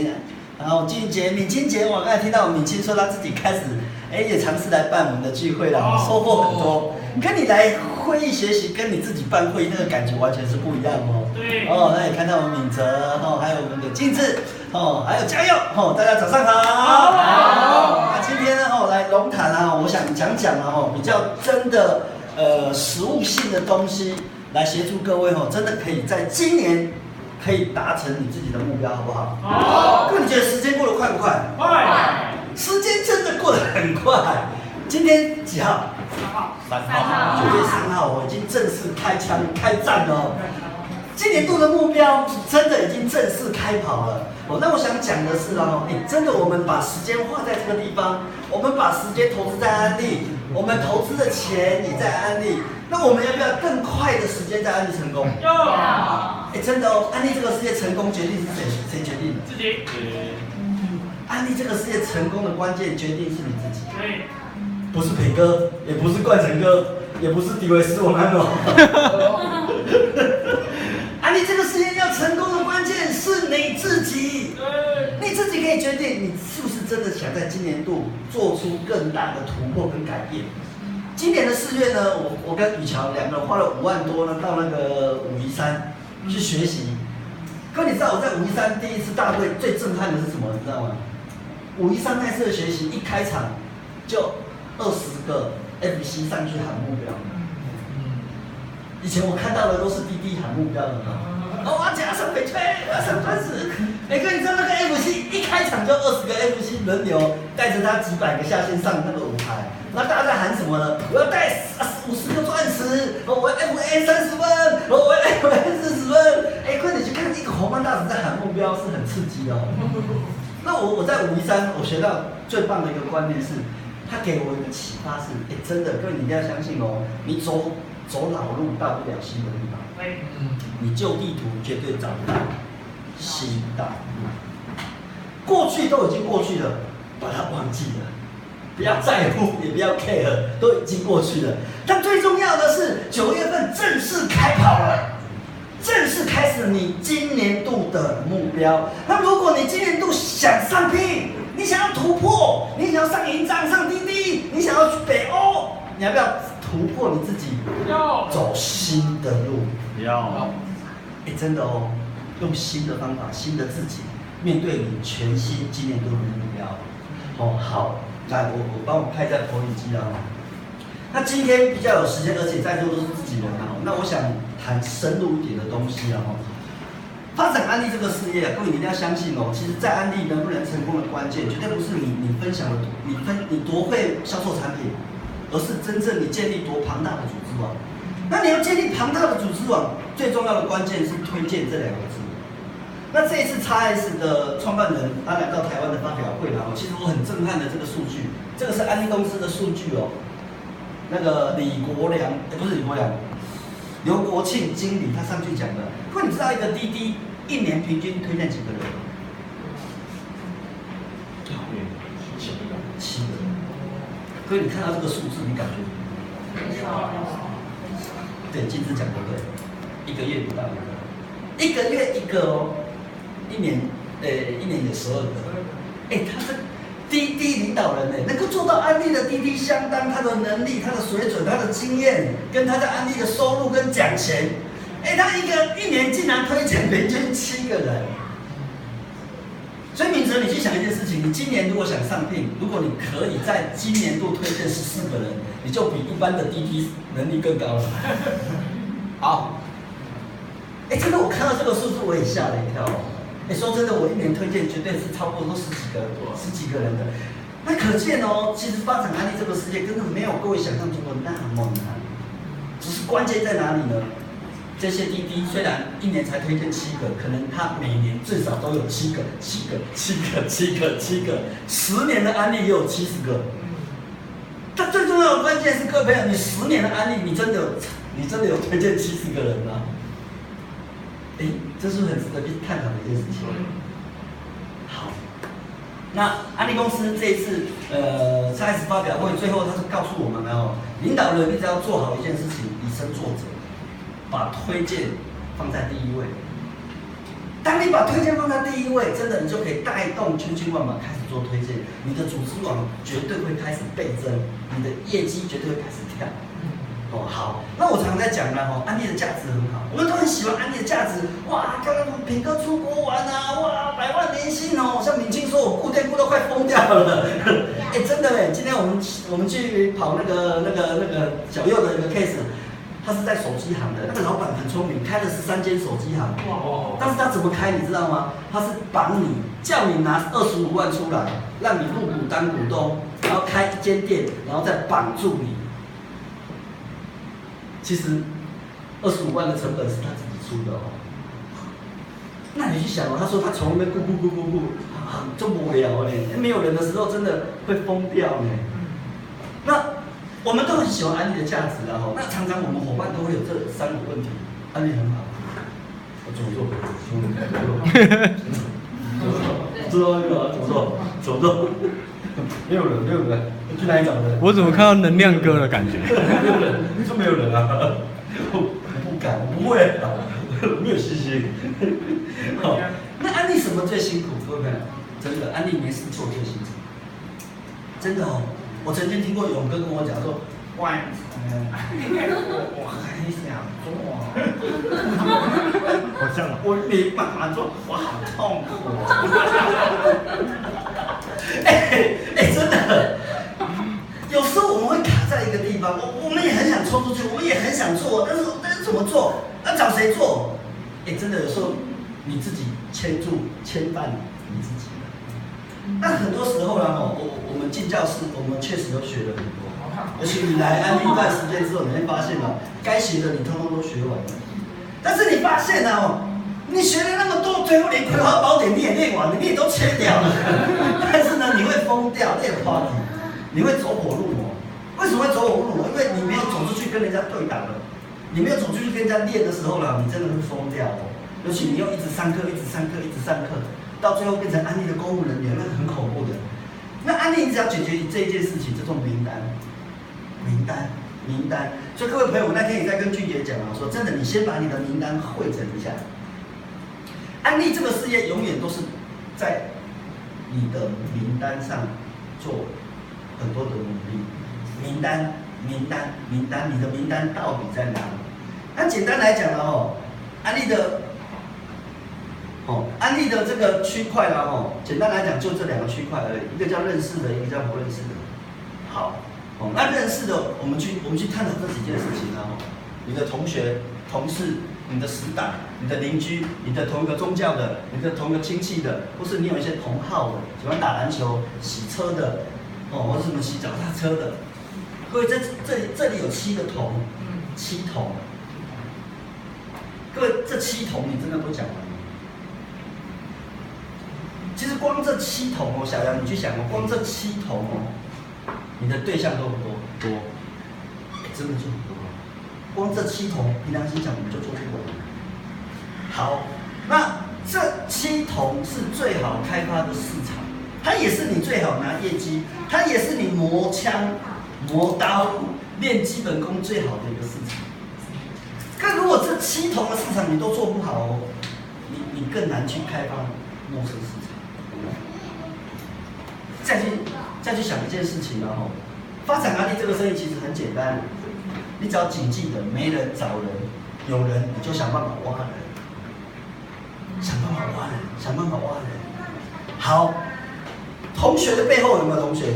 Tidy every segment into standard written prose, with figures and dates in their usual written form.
节，然后俊杰、敏清姐，我刚才听到敏清说她自己开始，也尝试来办我们的聚会了，收获很多。跟你来会议学习，跟你自己办会议那个感觉完全是不一样哦。对。那也看到我们敏哲，还有我们的静志，还有嘉佑，大家早上好。好。那今天呢，来龙潭啊，我想讲比较真的实务性的东西，来协助各位真的可以在今年可以达成你自己的目标，好不好？好。各位，你觉得时间过得快不快？快。时间真的过得很快。今天几号？3号。9月3号，我已经正式开战了。今年度的目标真的已经正式开跑了。那我想讲的是真的我们把时间花在这个地方，我们把时间投资在安利，我们投资的钱也在安利。那我们要不要更快的时间在安利成功？要。真的安利这个世界成功决定是谁决定的？自己。安利这个世界成功的关键决定是你自己。对。不是培哥，也不是冠成哥，也不是迪维斯我们安利这个事业要成功的关键是你自己，你自己可以决定你是不是真的想在今年度做出更大的突破跟改变。今年的4月呢，我跟宇乔2个人花了5万多呢，到那个513去学习。各位，你知道我在513第一次大会最震撼的是什么？你知道吗？513那次的学习一开场就20个 FC 上去喊目标。以前我看到的都是滴滴喊目标的我要加上回推，我要上30。各位，你知道那个 FC 一开场就20个 FC 轮流带着他几百个下线上那个舞台，那大家在喊什么呢？我要带50个钻石，我要 FA 30分，我要 FA 40分。快点去看一个红番大使在喊目标，是很刺激的那我在513，我学到最棒的一个观念是，他给我一个启发是，真的，各位你一定要相信你走老路到不了新的地方，你旧地图绝对找不到新道路。过去都已经过去了，把它忘记了，不要在乎，也不要 care， 都已经过去了。但最重要的是，9月份正式开跑了，正式开始你今年度的目标。那如果你今年度想上聘，你想要突破，你想要上营帐、上滴滴，你想要去北欧，你要不要突破你自己？要。走新的路。要。真的用新的方法、新的自己面对你全新今年度的目标。好，来我帮我开一下投影机那今天比较有时间，而且在座都是自己人那我想谈深入一点的东西发展安利这个事业各位你一定要相信其实，在安利能不能成功的关键，绝对不是你分享的你多会销售产品，而是真正你建立多庞大的组织网。那你要建立庞大的组织网，最重要的关键是推荐这2个字。那这一次 XS 的创办人他来到台湾的发表会其实我很震撼的这个数据，这个是安利公司的数据那个不是李国良，刘国庆经理他上去讲的。各位你知道一个滴滴1年平均推荐几个人吗？7个。各位你看到这个数字，你感觉？对，金子讲的对，1个月不到1个，1个月1个1年有12个。他是滴滴领导人能够做到安利的滴滴，相当他的能力、他的水准、他的经验，跟他在安利的收入跟奖钱。他1年竟然推荐平均7个人。所以敏哲，你去想一件事情，你今年如果想上聘，如果你可以在今年度推荐14个人，你就比一般的滴滴能力更高了。好，真的我看到这个数字我也吓了一跳说真的，我1年推荐绝对是超过10几个人的。那可见其实发展安利这个世界根本没有各位想象中的那么难，只是关键在哪里呢？这些滴滴虽然1年才推荐7个，可能他每年最少都有7个，10年的安利也有70个。但最重要的关键是，各位朋友，你10年的安利，你真的有推荐70个人吗？这是很值得去探讨的一件事情。好，那安利公司这一次XS 发表会最后，他是告诉我们领导人你只要做好一件事情，以身作则，把推荐放在第一位。当你把推荐放在第一位，真的你就可以带动千军万马开始做推荐，你的组织网绝对会开始倍增，你的业绩绝对会开始跳。哦，好，那我常在讲呢，安利的价值很好，我们都很喜欢安利的价值。哇，刚刚品哥出国玩啊，哇，100万年薪哦，像敏清说，我顾店顾都快疯掉了。哎，真的哎，今天我们去跑那个小右的一个 case。他是在手机行的，那个老板很聪明，开了13间手机行。但是他怎么开你知道吗？他是绑你，叫你拿25万出来，让你入股当股东，然后开一间店，然后再绑住你。其实25万的成本是他自己出的哦。那你去想哦，他说他从那边顾，就无聊嘞，没有人的时候真的会疯掉呢。那我们都很喜欢安利的价值然后，那常常我们伙伴都会有这3个问题，安利很好，我怎么做？怎么做？没有人，去哪里找人？我怎么看到能量哥的感觉？没有人，你说没有人啊？我不敢，我不会，没有信心。好，那安利什么最辛苦？各位朋友，真的，安利没事做最辛苦，真的哦。我曾经听过勇哥跟我讲说，我很想做，我没办法做，我好痛苦。真的，有时候我们会卡在一个地方，我们也很想冲出去，我们也很想做，但是怎么做？要找谁做？真的有时候你自己牵绊你自己。但很多时候呢，我们进教室，我们确实都学了很多。而且你来安利一段时间之后，你会发现该学的你通通都学完了。但是你发现你学了那么多，最后连葵花宝典你也练完了，你也都切掉了。但是呢，你会疯掉，那个 party， 你会走火入魔。为什么会走火入魔？因为你没有走出去跟人家对打了，你没有走出去跟人家练的时候你真的会疯掉哦。尤其你又一直上课，到最后变成安利的公务人员，那很恐怖的。那安利你只要解决这一件事情，这种名单。所以各位朋友，我那天也在跟俊杰讲说真的，你先把你的名单汇整一下。安利这个事业永远都是在你的名单上做很多的努力。名单，你的名单到底在哪里？那简单来讲安利的这个区块简单来讲就这2个区块而已，一个叫认识的，一个叫不认识的。好，那认识的，我们去探讨这几件事情你的同学、同事、你的死党、你的邻居、你的同一个宗教的、你的同一个亲戚的，或是你有一些同好的，喜欢打篮球、洗车的，或是什么洗脚踏车的。各位，这里有7个同，7同。各位，这7同你真的都讲完了？其实光这7同小杨你去想光这7同你的对象多不多？多，真的就很多了。光这7同，凭良心讲，你就做不完。好，那这7同是最好开发的市场，它也是你最好拿业绩，它也是你磨枪、磨刀、练基本功最好的一个市场。可如果这7同的市场你都做不好你更难去开发陌生市场。再去想一件事情发展安利这个生意其实很简单，你只要谨记的，没人找人，有人你就想办法挖人，想办法挖人。好，同学的背后有没有同学？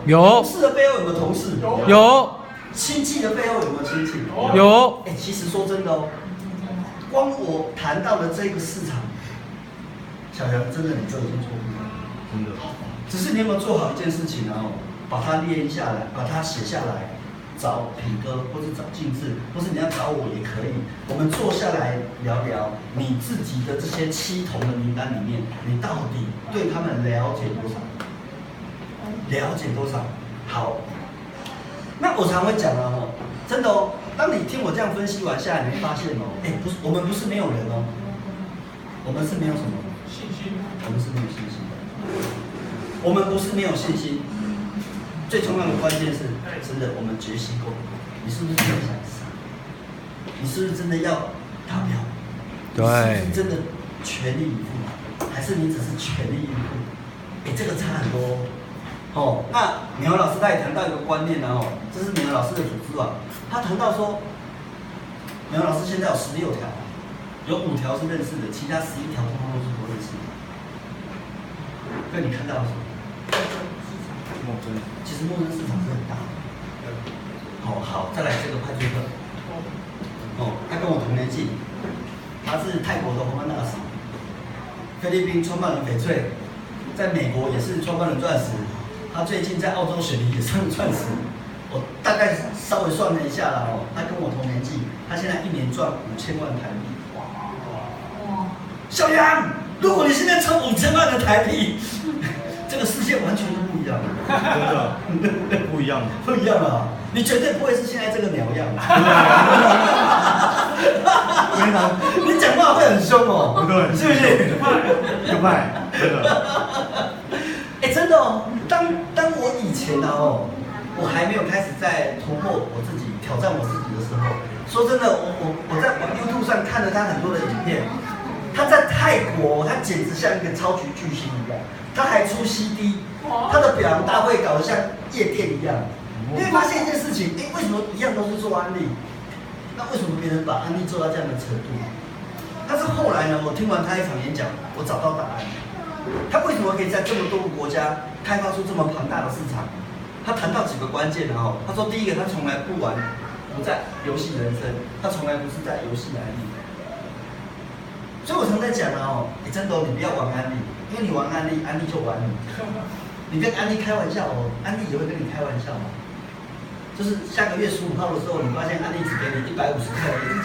有。同事的背后有没有同事？有。亲戚的背后有没有亲戚？有。其实说真的光我谈到的这个市场，小杨真的你就已经做不到，真的。只是你有没有做好一件事情把它列下来，把它写下来，找品哥或者找静志，或是你要找我也可以，我们坐下来聊聊你自己的这些7同的名单里面，你到底对他们了解多少？好，那我常会讲真的当你听我这样分析完下来，你会发现不是我们不是没有人我们是没有什么信心，我们是没有信心的。我们不是没有信心，最重要的关键是，真的我们决心够。你是不是真的想上？你是不是真的要达标？对。你是不是真的全力以赴，还是你只是全力以赴？这个差很多哦。那美文老师他也谈到一个观念哦，这是美文老师的组织啊，他谈到说，美文老师现在有16条，有5条是认识的，其他11条通通都是不认识的。跟你看到什么？陌生。其实陌生市场是很大的。哦，好，再来这个派对克。哦，他跟我同年纪，他是泰国的红安纳什，菲律宾创办人翡翠，在美国也是创办人钻石，他最近在澳洲雪梨也上钻石。我大概稍微算了一下啦，哦，他跟我同年纪，他现在1年赚5000万台币。哇！小杨，如果你现在赚5000万的台币，这个世界完全都不一样了。真的，不一样，不一样了。你绝对不会是现在这个鸟样。非常，你讲话会很凶哦，不对，是不是？就派，真的。真的哦，当我以前哦，我还没有开始在突破我自己、挑战我自己的时候，说真的，我在YouTube 上看了他很多的影片，他在泰国，他简直像一个超级巨星一样，他还出 CD， 他的表扬大会搞得像夜店一样。你会发现一件事情，为什么一样都是做安利，那为什么别人把安利做到这样的程度？但是后来呢，我听完他一场演讲，我找到答案。他为什么可以在这么多个国家开发出这么庞大的市场？他谈到几个关键，然后他说，第一个，他从来不在游戏人生，他从来不是在游戏安利。所以我常在讲啊，真的你不要玩安利，因为你玩安利，安利就玩你。你跟安利开玩笑哦，安利也会跟你开玩笑嘛。就是下个月15号的时候，你发现安利只给你150块而已。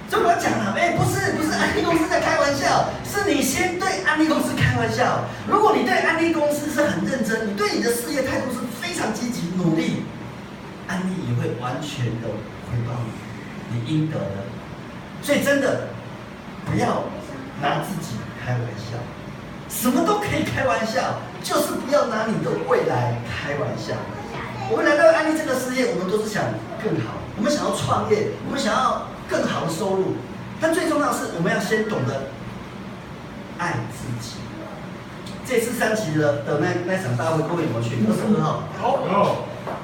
所以我要讲了，不是安利公司在开玩笑，是你先对安利公司开玩笑。如果你对安利公司是很认真，你对你的事业态度是非常积极努力，安利也会完全的回报你应得的。所以真的不要拿自己开玩笑，什么都可以开玩笑，就是不要拿你的未来开玩笑。我们来到安利这个事业，我们都是想更好，我们想要创业，我们想要更好的收入，但最重要的是我们要先懂得爱自己。这次3期的那场大会，各位有没有去？22号。有。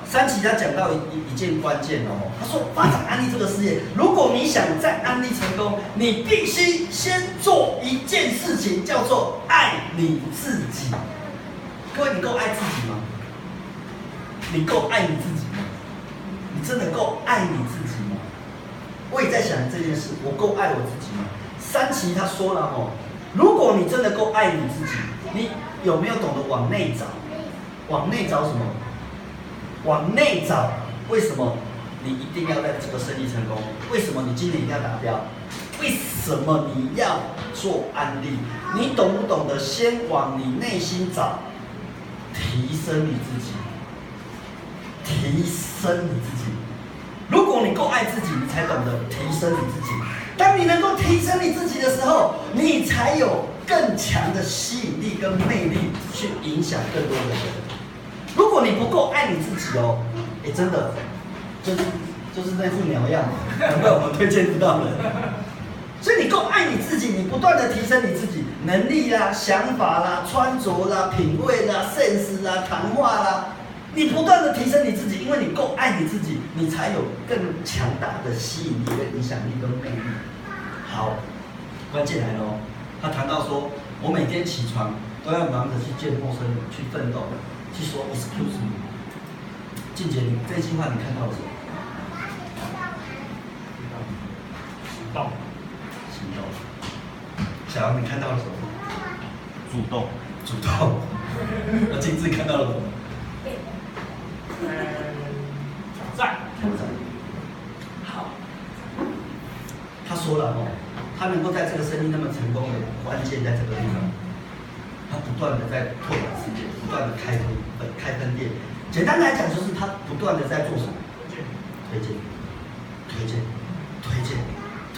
3期他讲到一件关键哦，他说发展安利这个事业，如果你想在安利成功，你必须先做一件事情，叫做爱你自己。各位，你够爱自己吗？你够爱你自己吗？你真的够爱你自己吗？我也在想这件事，我够爱我自己吗？3期他说了哦，如果你真的够爱你自己，你有没有懂得往内找？往内找什么？往内找，为什么你一定要在这个生意成功？为什么你今年一定要达标？为什么你要做安利？你懂不懂得先往你内心找，提升你自己，提升你自己。如果你够爱自己，你才懂得提升你自己。当你能够提升你自己的时候，你才有更强的吸引力跟魅力去影响更多的人。如果你不够爱你自己哦，真的，就是那副鸟样，难怪我们推荐不到人。所以你够爱你自己，你不断的提升你自己能力啦、想法啦、穿着啦、品味啦、sense 啦、谈话啦，你不断的提升你自己，因为你够爱你自己，你才有更强大的吸引力、跟影响力跟魅力。好，关键来了哦，他谈到说，我每天起床都要忙着去见陌生人，去奋斗。去说 excuse me， 静姐，你这句话你看到了什么？行动。行动。小杨，你看到了什么？主动。主动。那静志看到了什么？挑战。挑战。好。他说了哦，他能够在这个生意那么成功的关键在这个地方。他不断的在拓展事业，不断的开分店。简单来讲，就是他不断的在做什么？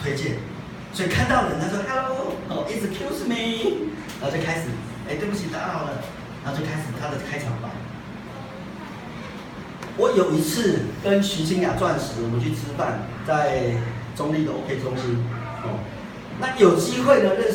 推荐。所以看到人，他说 Hello， excuse me， 然后就开始，对不起，打扰了，然后就开始他的开场白。我有一次跟徐清雅钻石，我们去吃饭，在中立的 OK 中心，那有机会呢认识